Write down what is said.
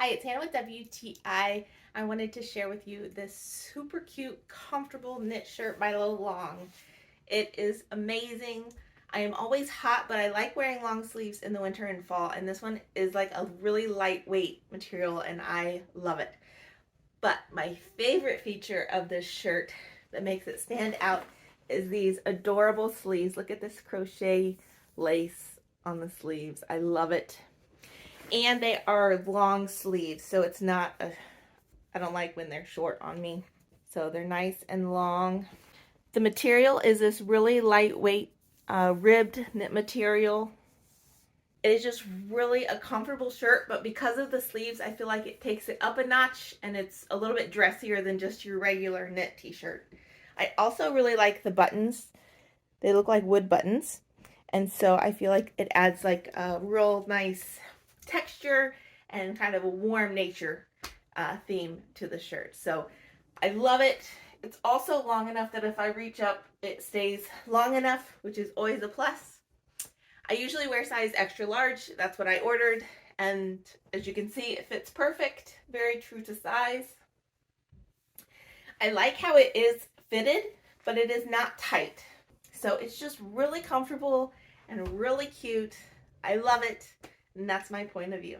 Hi, it's Hannah with WTI. I wanted to share with you this super cute, comfortable knit shirt by LOLONG. It is amazing. I am always hot, but I like wearing long sleeves in the winter and fall, and this one is like a really lightweight material, and I love it. But my favorite feature of this shirt that makes it stand out is these adorable sleeves. Look at this crochet lace on the sleeves. I love it. And they are long sleeves, so it's not I don't like when they're short on me. So they're nice and long. The material is this really lightweight ribbed knit material. It is just really a comfortable shirt, but because of the sleeves, I feel like it takes it up a notch and it's a little bit dressier than just your regular knit t-shirt. I also really like the buttons. They look like wood buttons. And so I feel like it adds like a real nice texture and kind of a warm nature theme to the shirt. So I love it. It's also long enough that if I reach up, it stays long enough, which is always a plus. I usually wear size extra large. That's what I ordered. And as you can see, it fits perfect, very true to size. I like how it is fitted, but it is not tight. So it's just really comfortable and really cute. I love it. And that's my point of view.